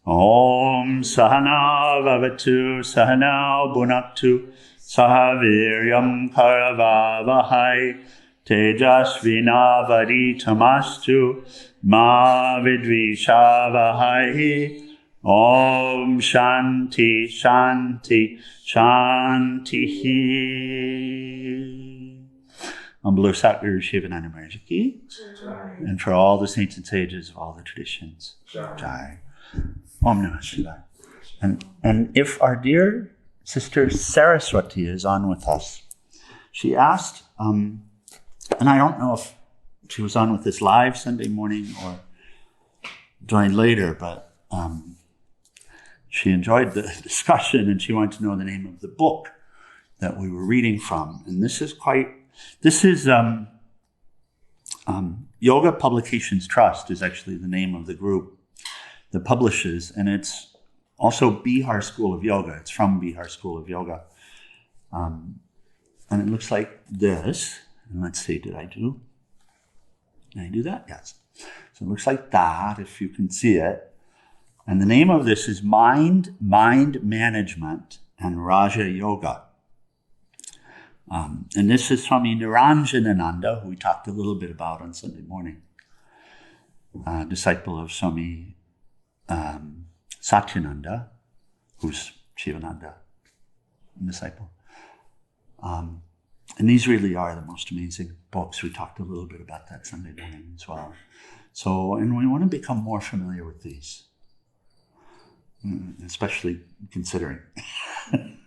Om Sahanā-Vavatu Sahanā Bhunaktu Saha Vīryam Karavā-vahai Tejas Vinā Vadhīta Mastu Ma Vidvishā-Vahai. Om Shānti Shānti Shāntihi. On below Satguru Shivananda Maharaj Ki, and for all the saints and sages of all the traditions. Jai. Om Namah Shivaya. And if our dear sister Saraswati is on with us, she asked, and I don't know if she was on with us live Sunday morning or joined later, but she enjoyed the discussion and she wanted to know the name of the book that we were reading from. And this is Yoga Publications Trust is actually the name of the group that publishes, and it's also Bihar School of Yoga. It's from Bihar School of Yoga. And it looks like this. And let's see, did I do that? Yes. So it looks like that, if you can see it. And the name of this is Mind Management and Raja Yoga. And this is Swami Niranjananda, who we talked a little bit about on Sunday morning. Disciple of Swami Satyananda, who's Shivananda disciple. And these really are the most amazing books. We talked a little bit about that Sunday morning as well. So, and we want to become more familiar with these, especially considering. We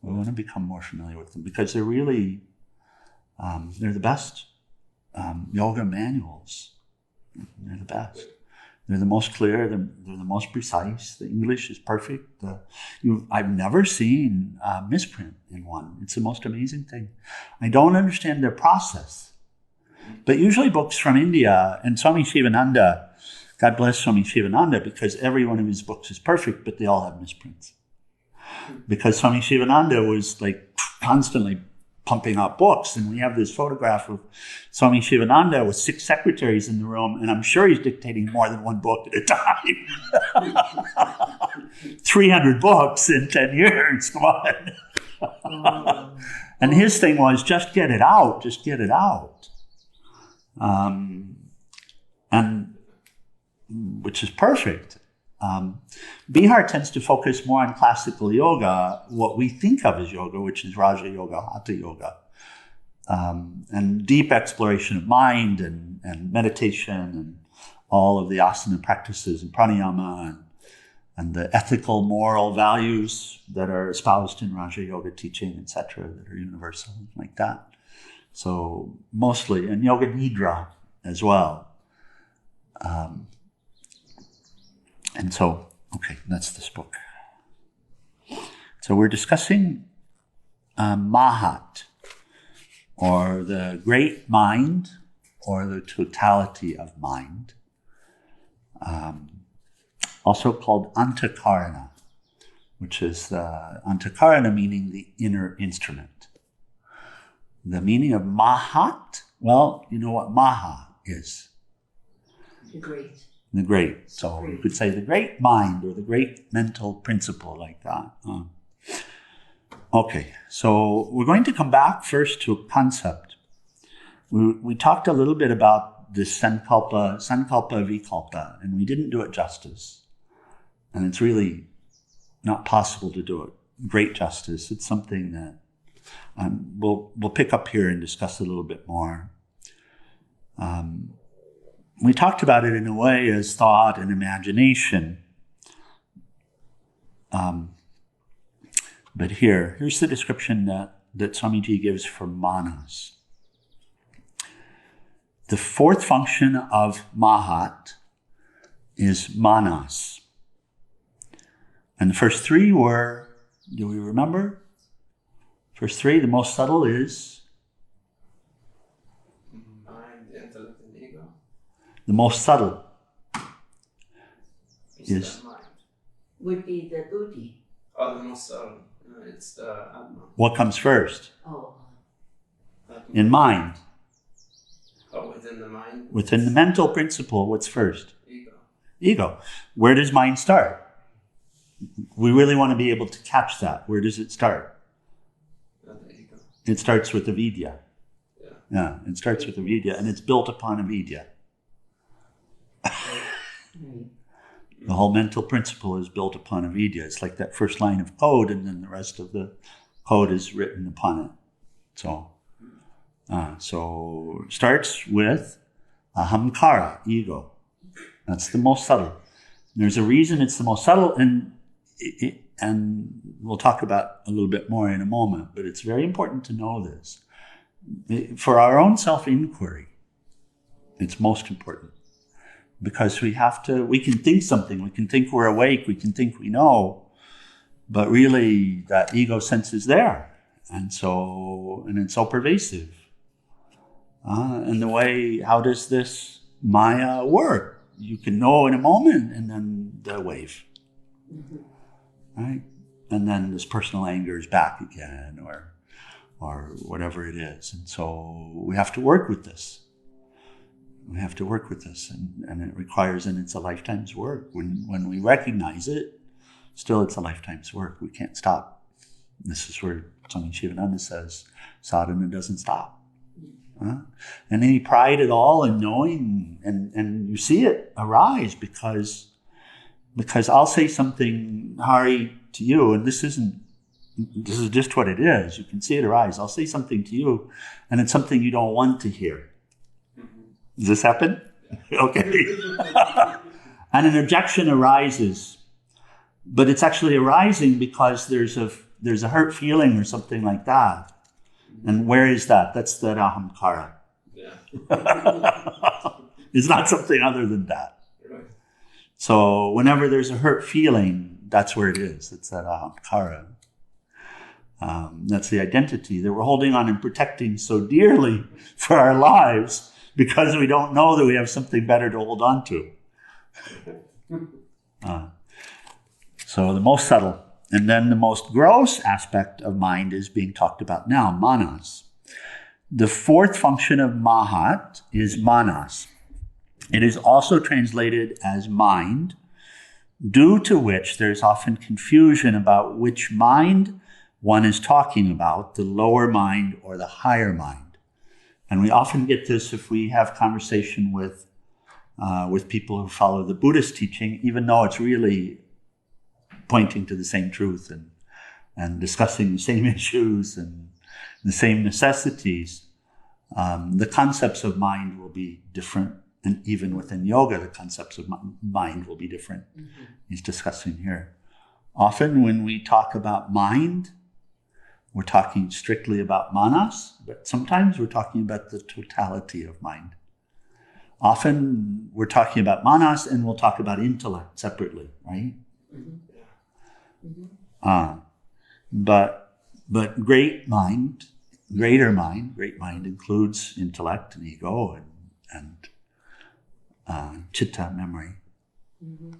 want to become more familiar with them because they're really, they're the best yoga manuals. They're the best. They're the most clear, they're the most precise. The English is perfect. I've never seen a misprint in one. It's the most amazing thing. I don't understand their process. But usually books from India, and Swami Shivananda, God bless Swami Shivananda, because every one of his books is perfect, but they all have misprints. Because Swami Shivananda was like constantly pumping out books, and we have this photograph of Swami Shivananda with 6 secretaries in the room, and I'm sure he's dictating more than one book at a time. 300 books in 10 years, come on. And his thing was, just get it out. And which is perfect. Bihar tends to focus more on classical yoga, what we think of as yoga, which is Raja Yoga, Hatha Yoga, and deep exploration of mind and meditation and all of the asana practices and pranayama and the ethical, moral values that are espoused in Raja Yoga teaching, etc., that are universal, like that. So mostly, and Yoga Nidra as well. And so, okay, that's this book. So we're discussing Mahat, or the great mind, or the totality of mind, also called Antakarana, which is Antakarana meaning the inner instrument. The meaning of Mahat, well, you know what Maha is. The great. The great. So you could say the great mind or the great mental principle, like that. Okay, so we're going to come back first to a concept. We talked a little bit about this sankalpa, vikalpa, and we didn't do it justice. And it's really not possible to do it great justice. It's something that we'll pick up here and discuss a little bit more. We talked about it in a way as thought and imagination. But here's the description that Swamiji gives for manas. The fourth function of Mahat is manas. And the first 3 were, do we remember? First 3, the most subtle is? Mind, intellect, and ego. The most subtle is? Mind. Would be the buddhi. Oh, the most subtle. It's the Atma. What comes first? Oh. In mind. Oh, within the mind? Within the mental principle, what's first? Ego. Ego. Where does mind start? we really want to be able to catch that. Where does it start? There you go. It starts with the Vidya. Yeah. Yeah, it starts with the Vidya, and it's built upon a Vidya. Right. The whole mental principle is built upon a Vidya. It's like that first line of code, and then the rest of the code is written upon it. So it starts with ahamkara, ego. That's the most subtle. There's a reason it's the most subtle, and we'll talk about a little bit more in a moment, but it's very important to know this. For our own self-inquiry, it's most important. Because we can think something, we can think we're awake, we can think we know, but really that ego sense is there. And it's so pervasive. And how does this Maya work? You can know in a moment, and then the wave, right? And then this personal anger is back again, or whatever it is. And so we have to work with this. We have to work with this, and it requires, and it's a lifetime's work. When we recognize it, still it's a lifetime's work. We can't stop. This is where Swami Shivananda says, sadhana doesn't stop. And any pride at all in knowing, and you see it arise because I'll say something, Hari, to you, and this is just what it is. You can see it arise. I'll say something to you, and it's something you don't want to hear. Does this happen? Okay. And an objection arises, but it's actually arising because there's a hurt feeling or something like that. And where is that? That's that ahamkara. Yeah. It's not something other than that. Right. So whenever there's a hurt feeling, that's where it is. It's that ahamkara. That's the identity that we're holding on and protecting so dearly for our lives, because we don't know that we have something better to hold on to. So the most subtle. And then the most gross aspect of mind is being talked about now, manas. The fourth function of mahat is manas. It is also translated as mind, due to which there's often confusion about which mind one is talking about, the lower mind or the higher mind. And we often get this if we have conversation with people who follow the Buddhist teaching, even though it's really pointing to the same truth and discussing the same issues and the same necessities. The concepts of mind will be different, and even within yoga, the concepts of mind will be different. Mm-hmm. He's discussing here. Often when we talk about mind, we're talking strictly about manas, but sometimes we're talking about the totality of mind. Often we're talking about manas and we'll talk about intellect separately, right? Mm-hmm. But great mind includes intellect and ego and chitta, memory. Mm-hmm.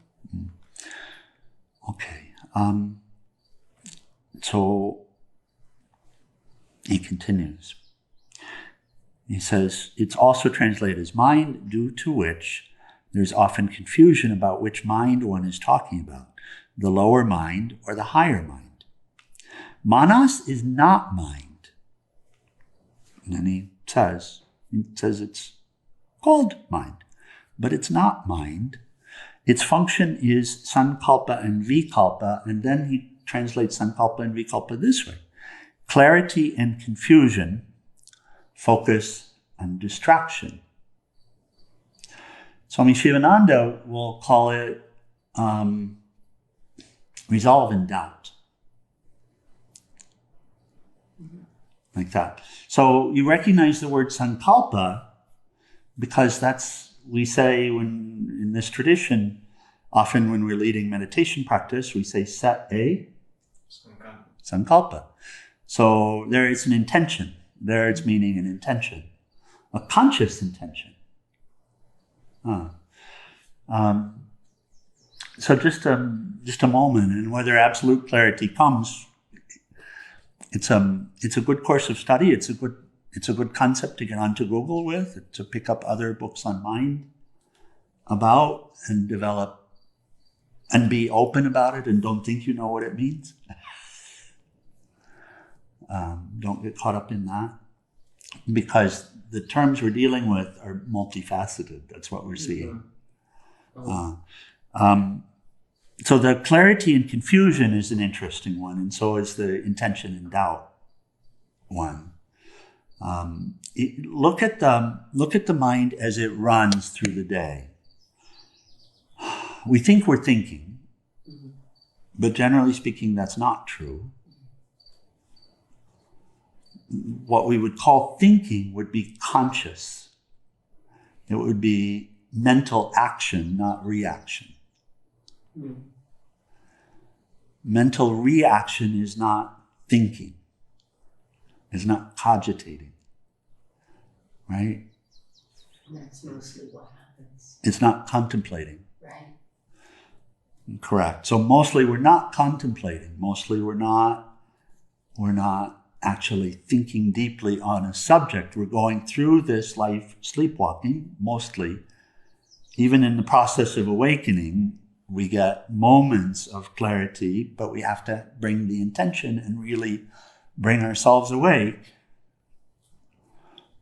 Okay. So he continues. He says, it's also translated as mind, due to which there's often confusion about which mind one is talking about, the lower mind or the higher mind. Manas is not mind. And then he says it's called mind, but it's not mind. Its function is sankalpa and vikalpa, and then he translates sankalpa and vikalpa this way: clarity and confusion, focus and distraction. Swami Shivananda will call it resolve and doubt. Like that. So you recognize the word sankalpa because we say when in this tradition, often when we're leading meditation practice, we say set a sankalpa. So there is an intention. There it's meaning an intention, a conscious intention. So just a moment, and whether absolute clarity comes, it's a good course of study. It's a good concept to get onto Google with, to pick up other books on mind about and develop and be open about it and don't think you know what it means. Don't get caught up in that, because the terms we're dealing with are multifaceted. That's what we're seeing. So the clarity and confusion is an interesting one, and so is the intention and doubt one. Look at the mind as it runs through the day. We think we're thinking, but generally speaking, that's not true. What we would call thinking would be conscious. It would be mental action, not reaction. Mental reaction is not thinking, is not cogitating, right? That's mostly what happens. It's not contemplating. Right. Correct. So mostly we're not contemplating. Mostly we're not actually thinking deeply on a subject. We're going through this life sleepwalking, mostly. Even in the process of awakening, we get moments of clarity, but we have to bring the intention and really bring ourselves awake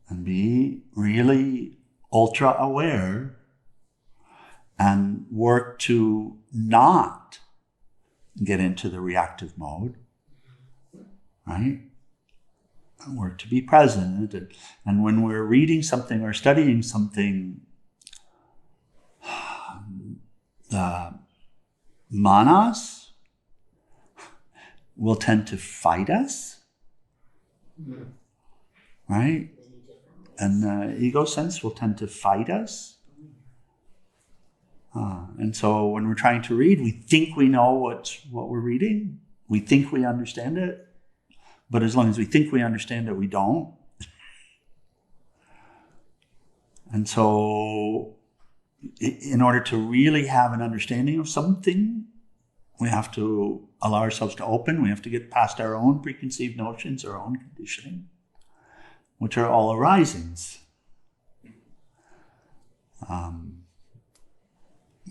and be really ultra aware and work to not get into the reactive mode, right? And work to be present. And when we're reading something or studying something, the manas will tend to fight us, right? And the ego sense will tend to fight us. And so when we're trying to read, we think we know what we're reading. We think we understand it. But as long as we think we understand it, we don't. And so in order to really have an understanding of something, we have to allow ourselves to open. We have to get past our own preconceived notions, our own conditioning, which are all arisings.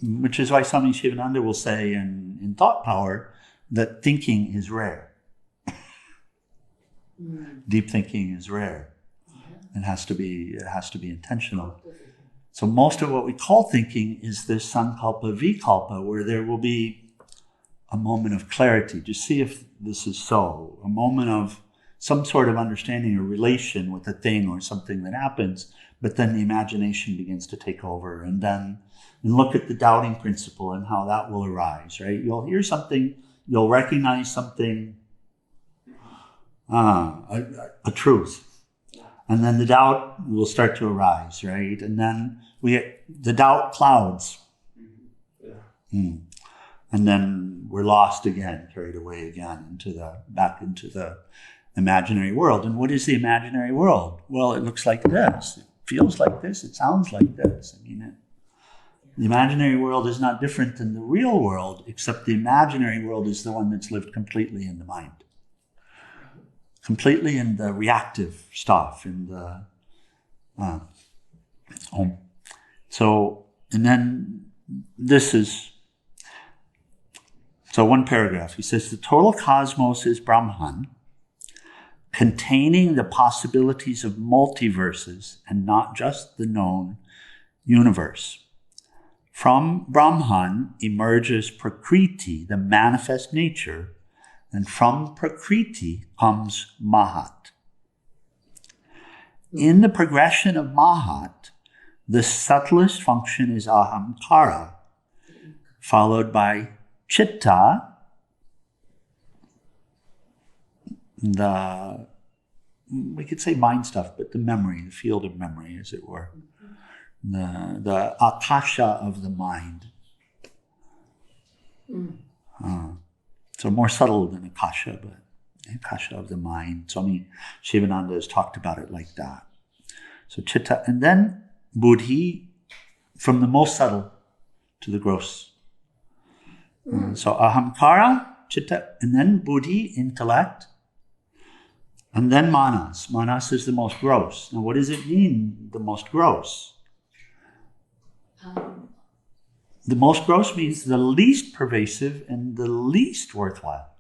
Which is why Swami Shivananda will say in Thought Power that thinking is rare. Deep thinking is rare. It has to be intentional. So most of what we call thinking is this sankalpa vikalpa, where there will be a moment of clarity. Just see if this is so. A moment of some sort of understanding or relation with a thing or something that happens, but then the imagination begins to take over. And look at the doubting principle and how that will arise, right? You'll hear something, you'll recognize something, a truth. And then the doubt will start to arise, right? And then the doubt clouds. And then we're lost again, carried away again back into the imaginary world. And what is the imaginary world? Well, it looks like this. It feels like this. It sounds like this. I mean, the imaginary world is not different than the real world, except the imaginary world is the one that's lived completely in the mind. Completely in the reactive stuff, in the So, and then this is, so one paragraph, he says, the total cosmos is Brahman, containing the possibilities of multiverses and not just the known universe. From Brahman emerges Prakriti, the manifest nature, and from Prakriti comes Mahat. In the progression of Mahat, the subtlest function is Ahamkara, followed by Chitta, we could say mind stuff, but the memory, the field of memory, as it were. The akasha of the mind. So more subtle than akasha, but akasha of the mind. Swami Shivananda has talked about it like that. So chitta, and then buddhi, from the most subtle to the gross. So ahamkara, chitta, and then buddhi, intellect, and then manas. Manas is the most gross. Now what does it mean, the most gross? The most gross means the least pervasive and the least worthwhile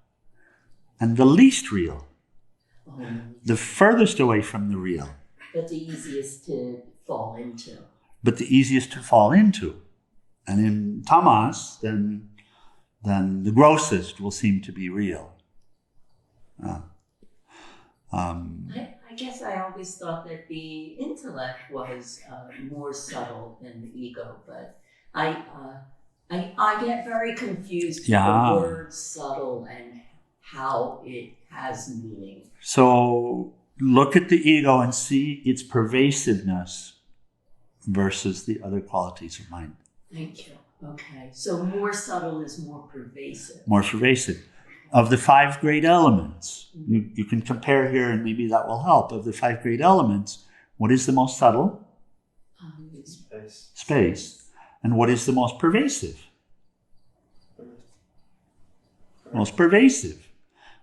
and the least real. The furthest away from the real. But the easiest to fall into. But the easiest to fall into. And in tamas, then the grossest will seem to be real. I guess I always thought that the intellect was more subtle than the ego, but I get very confused with the word subtle and how it has meaning. So look at the ego and see its pervasiveness versus the other qualities of mind. Thank you. Okay. So more subtle is more pervasive. More pervasive. Of the 5 great elements, you can compare here and maybe that will help. Of the 5 great elements, what is the most subtle? Space. Space. And what is the most pervasive? Most pervasive.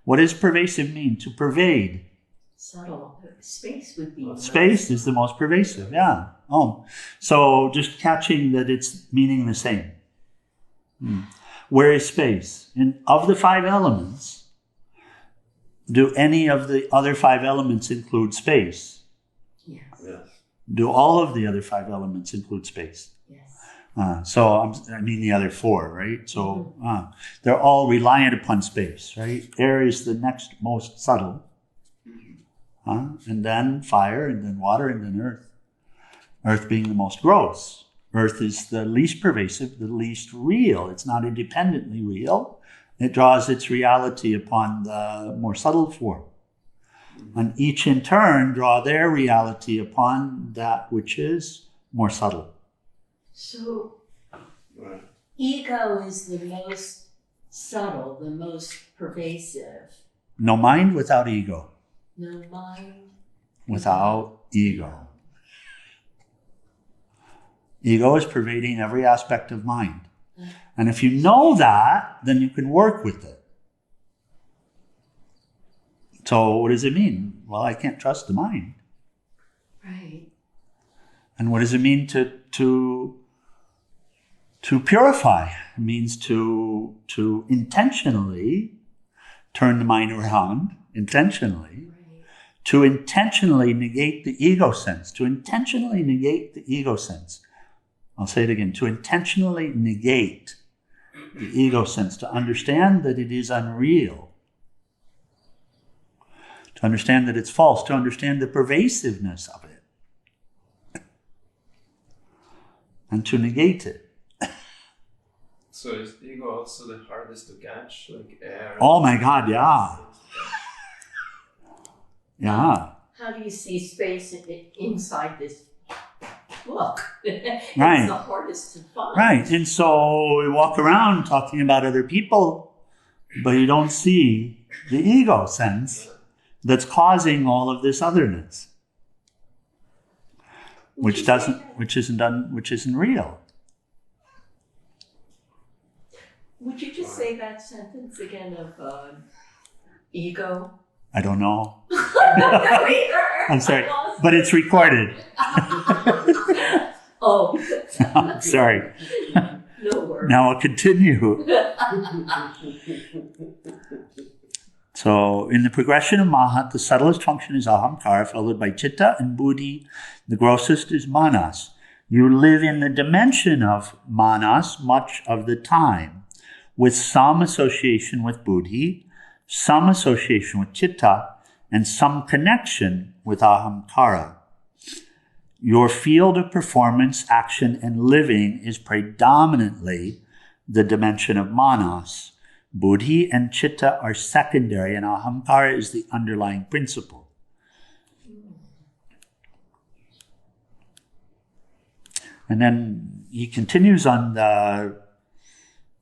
What does pervasive mean? To pervade. Subtle. Space would be. Space is the most pervasive, yeah. So just catching that it's meaning the same. Where is space? And of the 5 elements, do any of the other 5 elements include space? Yes. Do all of the other 5 elements include space? Yes. So I mean the other 4, right? So they're all reliant upon space, right? Air is the next most subtle. And then fire, and then water, and then earth. Earth being the most gross. Earth is the least pervasive, the least real. It's not independently real. It draws its reality upon the more subtle 4. And each in turn draw their reality upon that which is more subtle. So ego is the most subtle, the most pervasive. No mind without ego. No mind without ego. Ego is pervading every aspect of mind. And if you know that, then you can work with it. So what does it mean? Well, I can't trust the mind. Right. And what does it mean to purify? It means to intentionally turn the mind around, intentionally, to intentionally negate the ego sense, to intentionally negate the ego sense. I'll say it again, to intentionally negate the ego sense, to understand that it is unreal, to understand that it's false, to understand the pervasiveness of it, and to negate it. So is ego also the hardest to catch, like air? Oh my God, yeah. Yeah. How do you see space inside this book? It's Right. the hardest to find. Right. And so we walk around talking about other people, but you don't see the ego sense that's causing all of this otherness, which isn't real. Would you just say that sentence again of ego? I don't know. I'm sorry, but it's recorded. Oh. I'm sorry. No worries. Now I'll continue. So in the progression of Mahat, the subtlest function is ahamkara, followed by chitta and buddhi. The grossest is manas. You live in the dimension of manas much of the time, with some association with buddhi, some association with chitta, and some connection with ahamkara. Your field of performance, action, and living is predominantly the dimension of manas. Buddhi and chitta are secondary, and ahamkara is the underlying principle. And then he continues on the,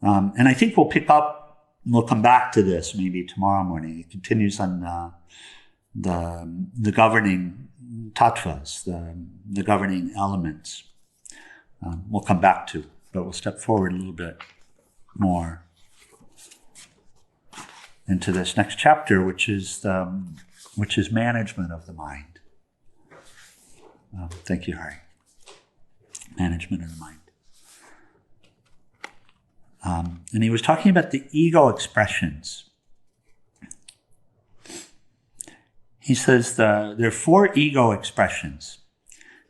and I think we'll come back to this maybe tomorrow morning. He continues on the governing tattvas, the governing elements. We'll come back to, but we'll step forward a little bit more into this next chapter, which is management of the mind. Thank you, Hari. Management of the mind. And he was talking about the ego expressions. He says there are 4 ego expressions.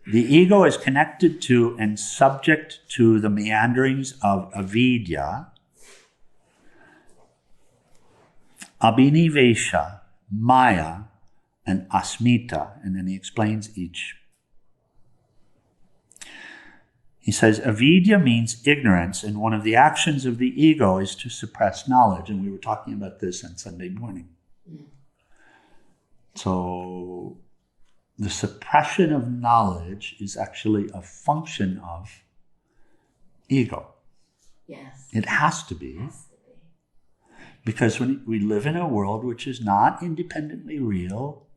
The ego is connected to and subject to the meanderings of avidya, abhinivesha, maya, and asmita. And then he explains each. He says, avidya means ignorance, and one of the actions of the ego is to suppress knowledge. And we were talking about this on Sunday morning. So the suppression of knowledge is actually a function of ego. Yes. It has to be. Because when we live in a world which is not independently real,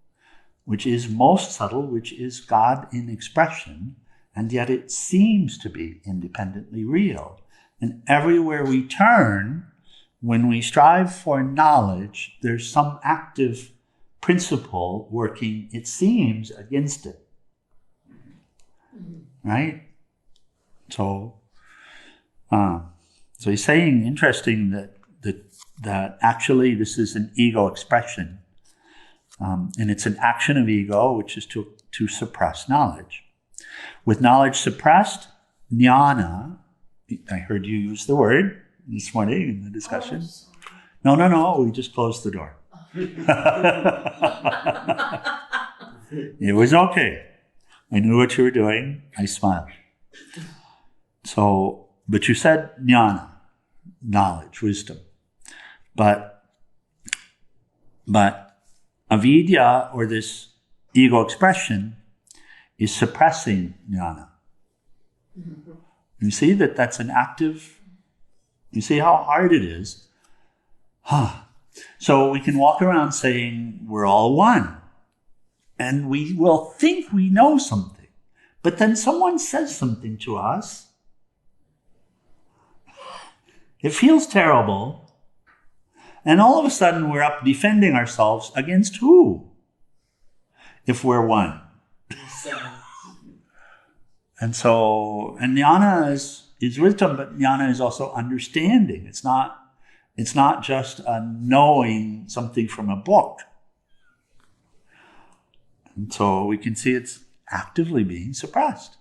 which is most subtle, which is God in expression, and yet it seems to be independently real. And everywhere we turn, when we strive for knowledge, there's some active principle working, it seems, against it. Right? So he's saying, interesting, that actually this is an ego expression. And it's an action of ego, which is to suppress knowledge. With knowledge suppressed, jnana, I heard you use the word this morning in the discussion. No, we just closed the door. It was okay. I knew what you were doing. I smiled. So, but you said jnana, knowledge, wisdom. But avidya, or this ego expression, is suppressing jnana. You see that's an active, you see how hard it is? So we can walk around saying we're all one. And we will think we know something. But then someone says something to us. It feels terrible. And all of a sudden we're up defending ourselves against who? If we're one. And jnana is wisdom, but jnana is also understanding. It's not just knowing something from a book. And so we can see it's actively being suppressed.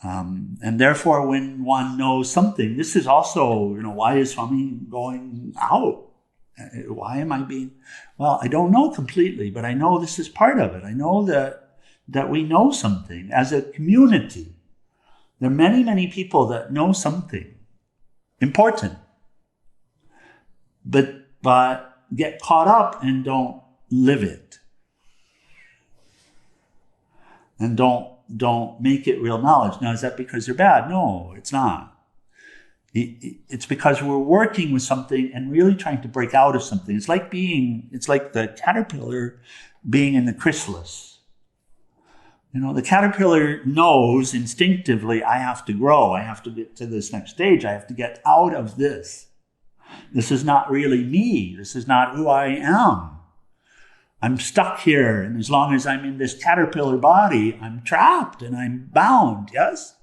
And therefore, when one knows something, this is also, why is Swami going out? Why am I being... Well, I don't know completely, but I know this is part of it. I know that we know something as a community. There are many, many people that know something important, but get caught up and don't live it. And don't make it real knowledge. Now, is that because they're bad? No, it's not. It's because we're working with something and really trying to break out of something. It's like the caterpillar being in the chrysalis. The caterpillar knows instinctively, I have to grow. I have to get to this next stage. I have to get out of this. This is not really me. This is not who I am. I'm stuck here, and as long as I'm in this caterpillar body, I'm trapped and I'm bound, yes?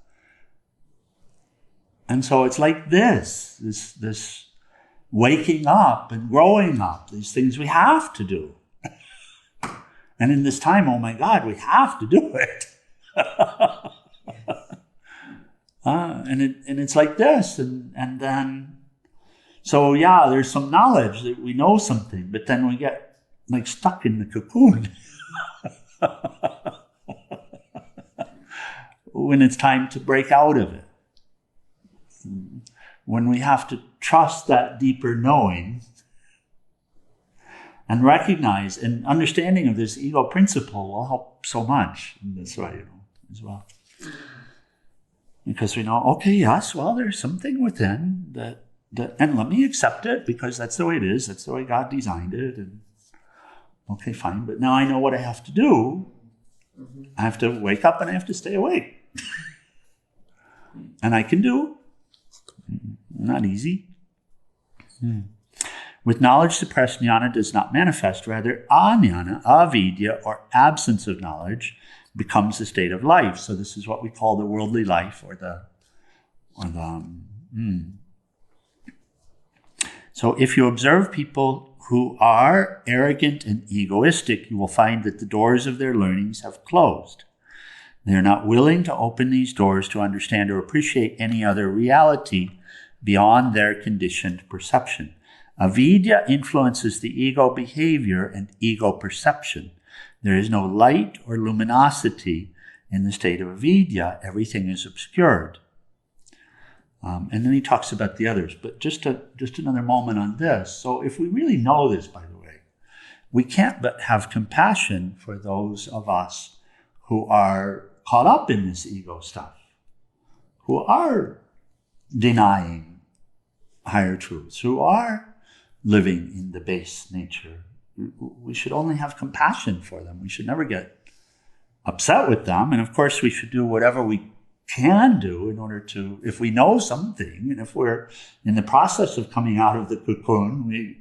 And so it's like this waking up and growing up, these things we have to do. And in this time, oh my God, we have to do it. And it's like this, and then, so yeah, there's some knowledge that we know something, but then we get like stuck in the cocoon when it's time to break out of it. When we have to trust that deeper knowing and recognize, and understanding of this ego principle will help so much in this way, as well. Because we know, okay, yes, well, there's something within that, and let me accept it because that's the way it is. That's the way God designed it. And okay, fine. But now I know what I have to do. I have to wake up and I have to stay awake. And I can do. Not easy. With knowledge suppressed, jnana does not manifest. Rather, ajnana, avidya, or absence of knowledge, becomes the state of life. So this is what we call the worldly life, or the So if you observe people who are arrogant and egoistic, you will find that the doors of their learnings have closed. They are not willing to open these doors to understand or appreciate any other reality beyond their conditioned perception. Avidya influences the ego behavior and ego perception. There is no light or luminosity in the state of avidya. Everything is obscured. And then he talks about the others. But just another moment on this. So if we really know this, by the way, we can't but have compassion for those of us who are caught up in this ego stuff, who are denying higher truths, who are living in the base nature. We should only have compassion for them. We should never get upset with them. And of course, we should do whatever we can do in order to, if we know something, and if we're in the process of coming out of the cocoon,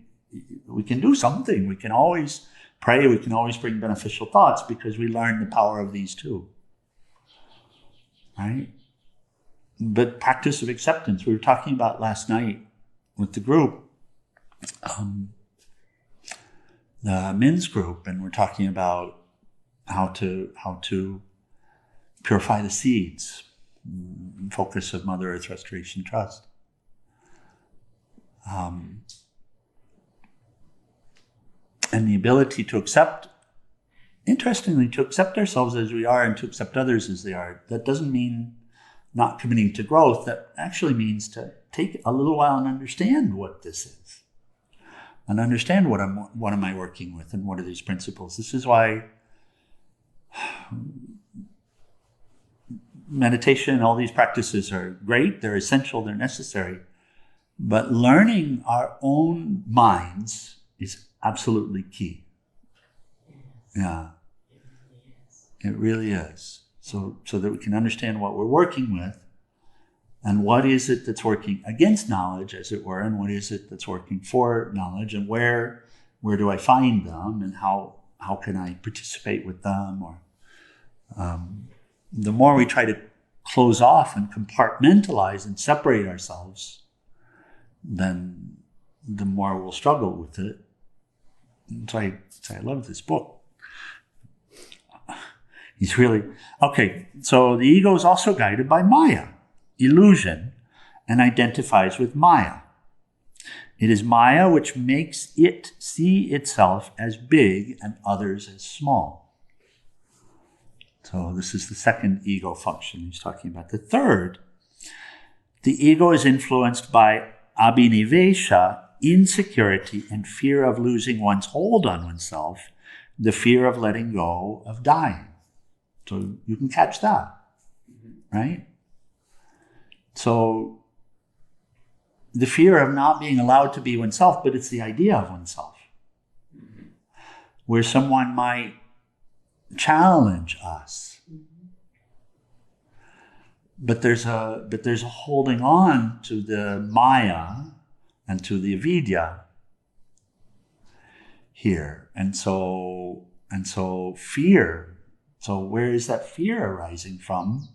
we can do something. We can always pray. We can always bring beneficial thoughts because we learn the power of these two. Right? But practice of acceptance, we were talking about last night with the group, the men's group, and we're talking about how to purify the seeds, focus of Mother Earth Restoration Trust. And the ability to accept, interestingly, to accept ourselves as we are and to accept others as they are. That doesn't mean not committing to growth. That actually means to take a little while and understand what this is. And understand what am I working with and what are these principles. This is why meditation and all these practices are great, they're essential, they're necessary. But learning our own minds is absolutely key. Yeah. It really is. So that we can understand what we're working with and what is it that's working against knowledge, as it were, and what is it that's working for knowledge, and where do I find them, and how can I participate with them? Or the more we try to close off and compartmentalize and separate ourselves, then the more we'll struggle with it. So I love this book. He's really, okay, so the ego is also guided by Maya, illusion, and identifies with Maya. It is Maya which makes it see itself as big and others as small. So this is the second ego function he's talking about. The third, the ego is influenced by abhinivesha, insecurity, and fear of losing one's hold on oneself, the fear of letting go, of dying. So you can catch that, right? So the fear of not being allowed to be oneself, but it's the idea of oneself. Where someone might challenge us. But there's a holding on to the Maya and to the avidya here. And so fear. So where is that fear arising from?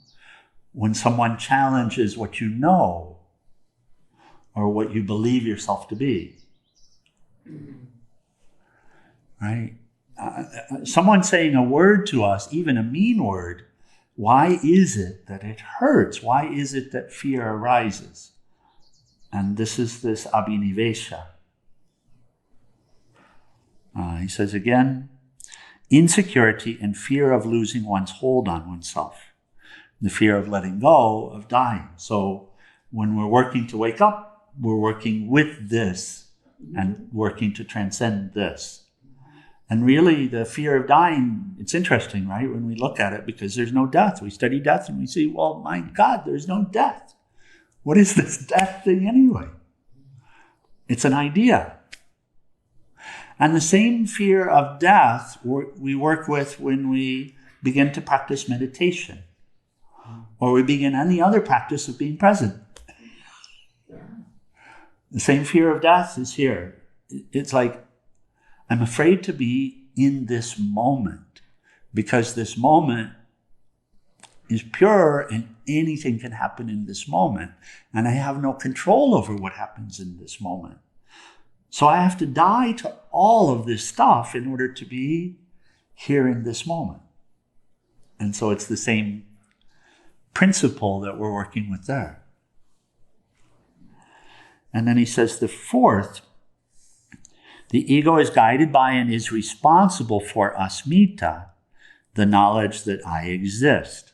When someone challenges what you know or what you believe yourself to be. Right? Someone saying a word to us, even a mean word, why is it that it hurts? Why is it that fear arises? And this is this abhinivesha. He says again, insecurity and fear of losing one's hold on oneself. The fear of letting go, of dying. So when we're working to wake up, we're working with this and working to transcend this. And really the fear of dying, it's interesting, right? When we look at it, because there's no death. We study death and we see, well, my God, there's no death. What is this death thing anyway? It's an idea. And the same fear of death we work with when we begin to practice meditation. Or we begin any other practice of being present. The same fear of death is here. It's like, I'm afraid to be in this moment because this moment is pure and anything can happen in this moment. And I have no control over what happens in this moment. So I have to die to all of this stuff in order to be here in this moment. And so it's the same principle that we're working with there. And then he says the fourth, the ego is guided by and is responsible for asmita, the knowledge that I exist.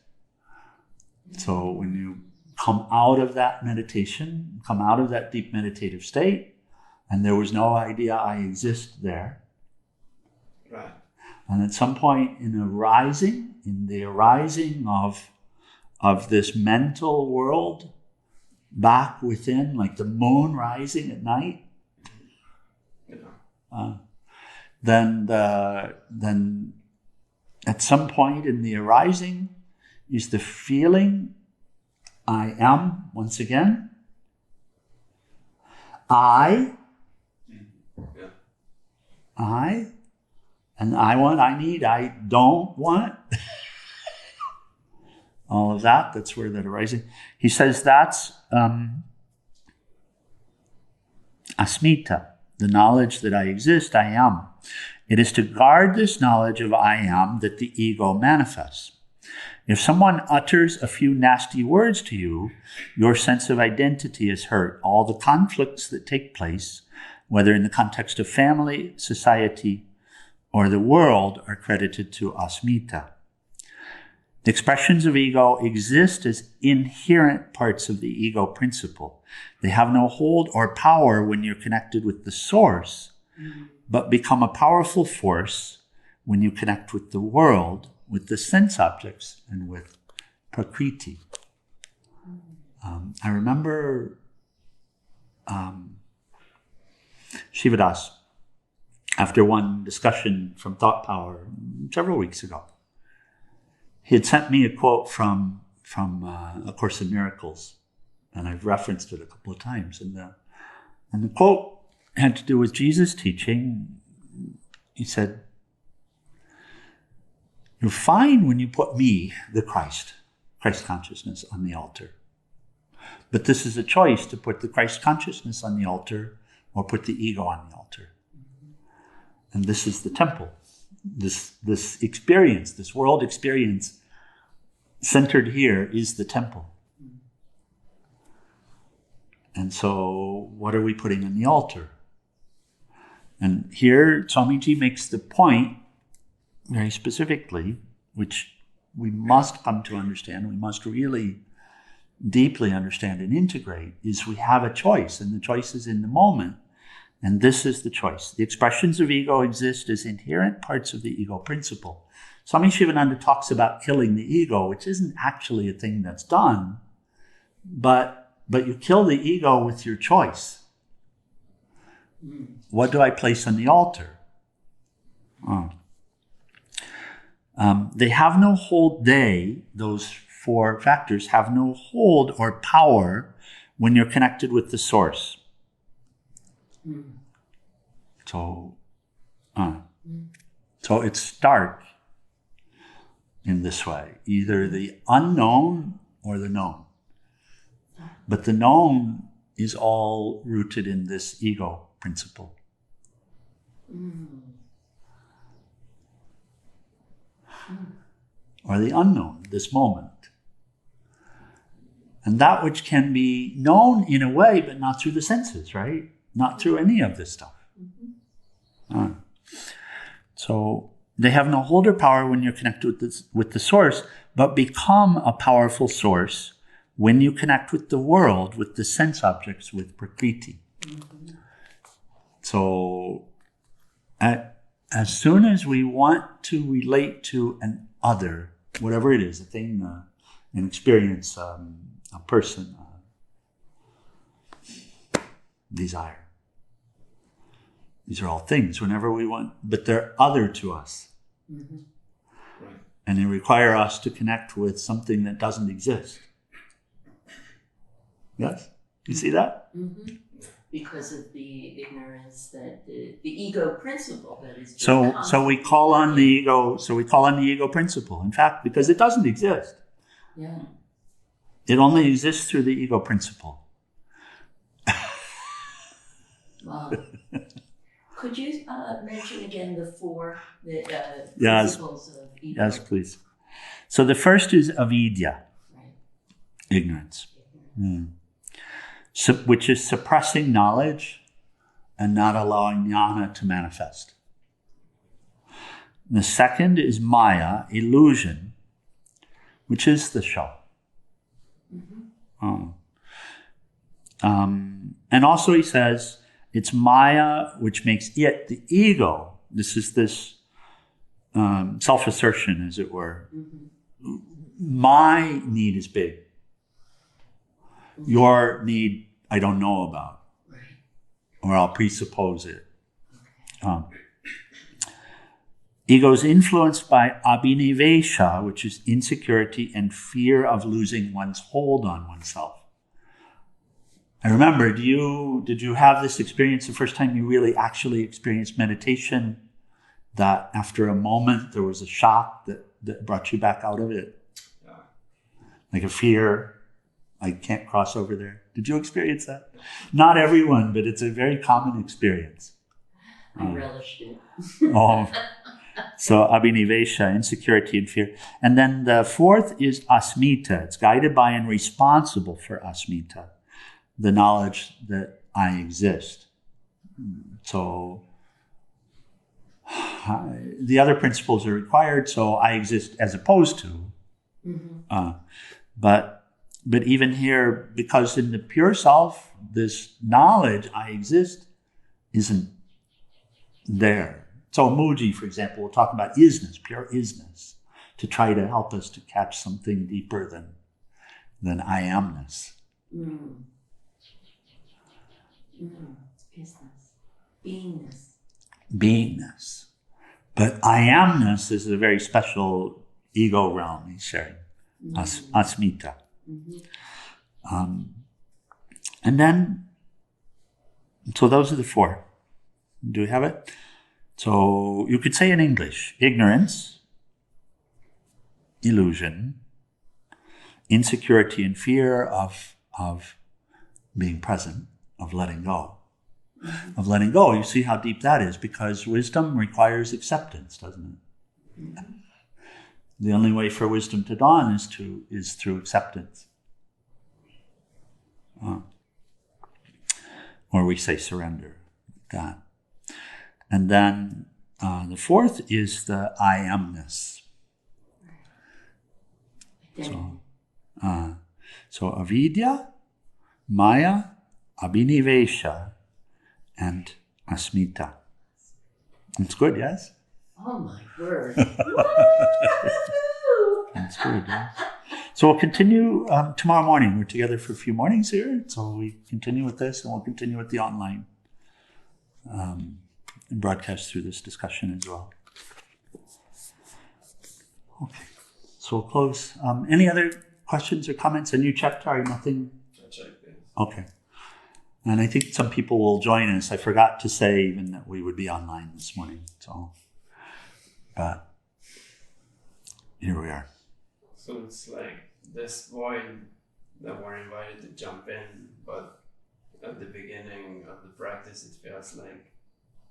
So when you come out of that meditation, come out of that deep meditative state, and there was no idea I exist there. Right. And at some point in the arising of this mental world back within, like the moon rising at night, then at some point in the arising is the feeling I am, once again, I, and I want, I need, I don't want. All of that, that's where that arising. He says that's asmita, the knowledge that I exist, I am. It is to guard this knowledge of I am that the ego manifests. If someone utters a few nasty words to you, your sense of identity is hurt. All the conflicts that take place, whether in the context of family, society, or the world, are credited to asmita. The expressions of ego exist as inherent parts of the ego principle. They have no hold or power when you're connected with the source, but become a powerful force when you connect with the world, with the sense objects, and with prakriti. I remember Shivadas, after one discussion from Thought Power several weeks ago, he had sent me a quote from A Course in Miracles, and I've referenced it a couple of times. And the quote had to do with Jesus' teaching. He said, "You're fine when you put me, the Christ consciousness, on the altar. But this is a choice to put the Christ consciousness on the altar or put the ego on the altar. And this is the temple. This experience, this world experience centered here is the temple. And so what are we putting on the altar?" And here Swamiji makes the point very specifically, which we must come to understand, we must really deeply understand and integrate, is we have a choice, and the choice is in the moment. And this is the choice. The expressions of ego exist as inherent parts of the ego principle. Swami Shivananda talks about killing the ego, which isn't actually a thing that's done, but you kill the ego with your choice. What do I place on the altar? They have no hold, those four factors, have no hold or power when you're connected with the source. So it's stark in this way, either the unknown or the known. But the known is all rooted in this ego principle. Or the unknown, this moment. And that which can be known in a way, but not through the senses, right? Not through any of this stuff. So they have no hold or power when you're connected with the source, but become a powerful source when you connect with the world, with the sense objects, with prakriti. So as soon as we want to relate to an other, whatever it is, a thing, an experience, a person, desire. These are all things whenever we want, but they're other to us. Right. And they require us to connect with something that doesn't exist. Yes? You see that? Because of the ignorance that the ego principle that is. So we call on the ego. So we call on the ego principle. In fact, because it doesn't exist. Yeah. It only exists through the ego principle. Wow. Could you mention again the four Yes. principles of ego? Yes, please. So the first is avidya, Right. ignorance, so, which is suppressing knowledge and not allowing jnana to manifest. The second is maya, illusion, which is the show. And also he says, it's Maya which makes it, the ego, this is this self-assertion, as it were. My need is big. Your need, I don't know about. Right. Or I'll presuppose it. Ego is influenced by abhinivesha, which is insecurity and fear of losing one's hold on oneself. I remember, did you have this experience the first time you really actually experienced meditation, that after a moment there was a shock that brought you back out of it? Yeah. Like a fear, I can't cross over there. Did you experience that? Not everyone, but it's a very common experience. I relished it. So abhinivesha, insecurity and fear. And then the fourth is asmita. It's guided by and responsible for asmita, the knowledge that I exist. So the other principles are required, so I exist as opposed to. But even here, because in the pure self, this knowledge I exist isn't there. So Muji, for example, will talk about isness, pure isness, to try to help us to catch something deeper than I amness. Isness. Beingness. Beingness. But I amness is a very special ego realm he's sharing. Asmita. And then, so those are the four. Do we have it? So you could say in English, ignorance, illusion, insecurity and fear of being present, of letting go. Of letting go, you see how deep that is, because wisdom requires acceptance, doesn't it? The only way for wisdom to dawn is through acceptance. Or we say surrender, like that. And then the fourth is the I amness. So avidya, maya, abhinivesha, and asmita. It's good, yes? Oh my word. That's good, yes? So we'll continue tomorrow morning. We're together for a few mornings here. So we continue with this, and we'll continue with the online and broadcast through this discussion as well. Okay. So we'll close. Any other questions or comments? And you checked, Ari? Nothing? I checked it. Okay. And I think some people will join us. I forgot to say even that we would be online this morning. So, but here we are. So it's like this void that we're invited to jump in, but at the beginning of the practice, it feels like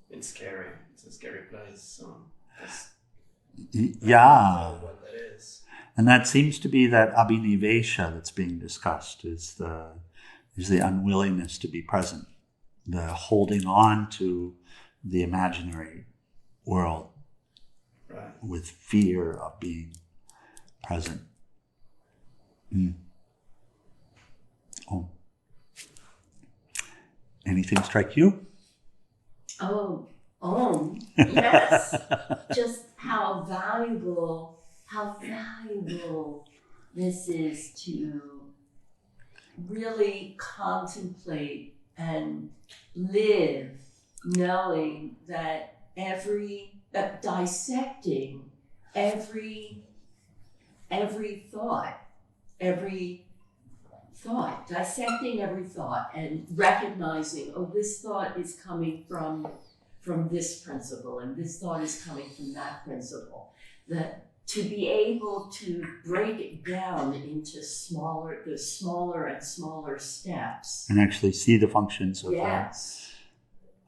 it's scary. It's a scary place. So yeah. What that is. And that seems to be that abhinivesha that's being discussed, is the unwillingness to be present, the holding on to the imaginary world, right, with fear of being present. Oh. Anything strike you? Yes. Just how valuable this is to really contemplate and live, knowing that dissecting every thought, dissecting every thought and recognizing, this thought is coming from this principle, and this thought is coming from that principle. That to be able to break it down into the smaller and smaller steps. And actually see the functions of, Yes.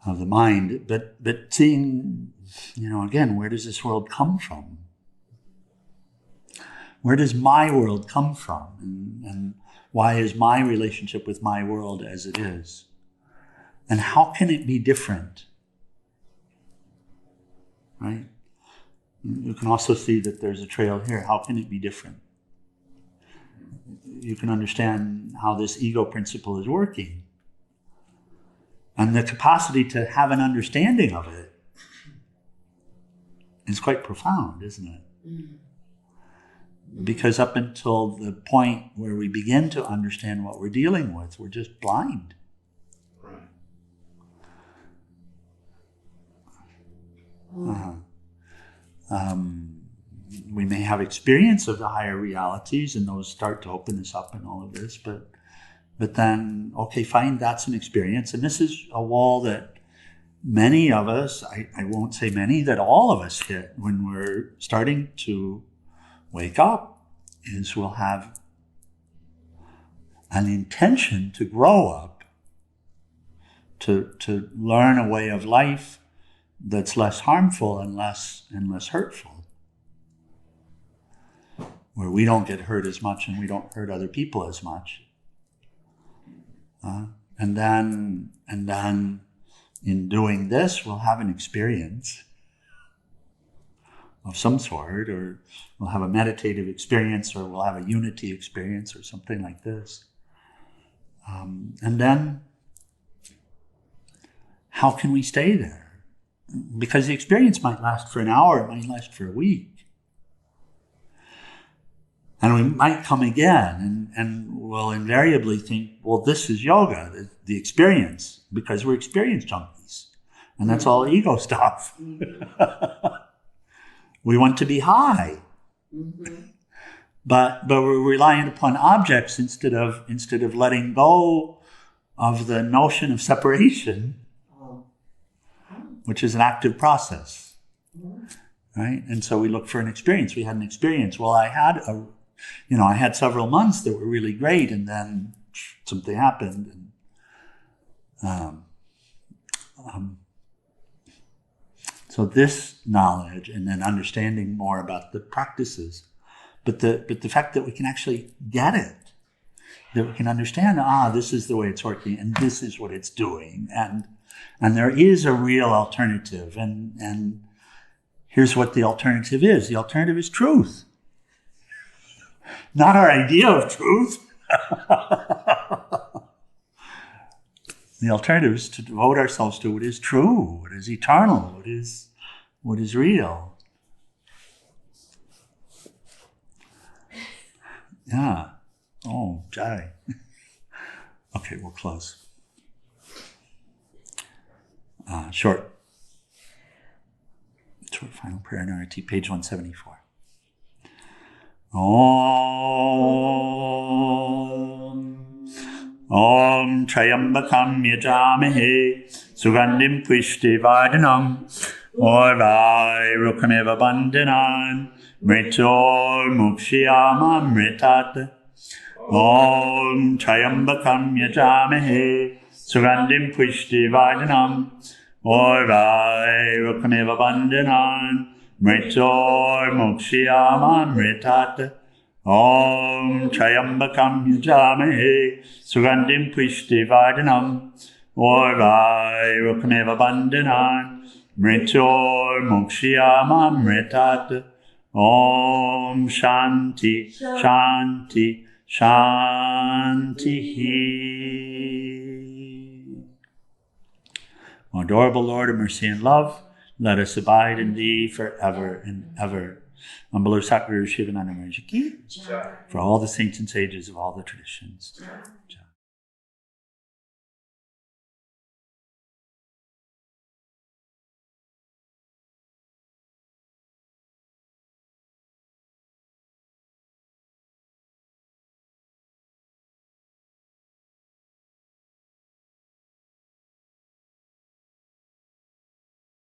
Of the mind. But seeing, again, where does this world come from? Where does my world come from? And why is my relationship with my world as it is? And how can it be different? Right? You can also see that there's a trail here. How can it be different? You can understand how this ego principle is working. And the capacity to have an understanding of it is quite profound, isn't it? Because up until the point where we begin to understand what we're dealing with, we're just blind. Right. We may have experience of the higher realities, and those start to open us up and all of this, but then, okay, fine, that's an experience. And this is a wall that many of us, I won't say many, that all of us hit when we're starting to wake up, is we'll have an intention to grow up, to learn a way of life that's less harmful and less hurtful, where we don't get hurt as much and we don't hurt other people as much. And then in doing this, we'll have an experience of some sort, or we'll have a meditative experience, or we'll have a unity experience, or something like this. And then, how can we stay there? Because the experience might last for an hour, it might last for a week. And we might come again, and we'll invariably think, well, this is yoga, the experience, because we're experience junkies. And that's all ego stuff. We want to be high. But we're relying upon objects instead of letting go of the notion of separation, which is an active process, right? And so we look for an experience. We had an experience. Well, I had several months that were really great, and then something happened. So this knowledge, and then understanding more about the practices, but the fact that we can actually get it, that we can understand, this is the way it's working, and this is what it's doing, and there is a real alternative, and here's what the alternative is. The alternative is truth. Not our idea of truth. The alternative is to devote ourselves to what is true, what is eternal, what is real. Yeah. Oh, Jai. Okay, we'll close. Short final prayer in RT, page 174. Om Trayambakam Yajamahe Sugandhim Pushtivardhanam Orvai Rukameva Bandhanan Mritor Mukshiyamamritat. Om Trayambakam Yajamahe Sugandhim Pushtivardhanam Orvai Rukameva Bandhanan Mritor Mukshiyamamritat. Om Trayambakam Yajamahe Sugandhim Pushtivardhanam Orvai Rukameva Bandhanan Mritor Mukshiyamamritat. Om Shānti, Shānti, Shāntihi. O adorable Lord of mercy and love, let us abide in Thee forever and ever. On below Sakguru Shivananda Maharaj Ki, for all the saints and sages of all the traditions.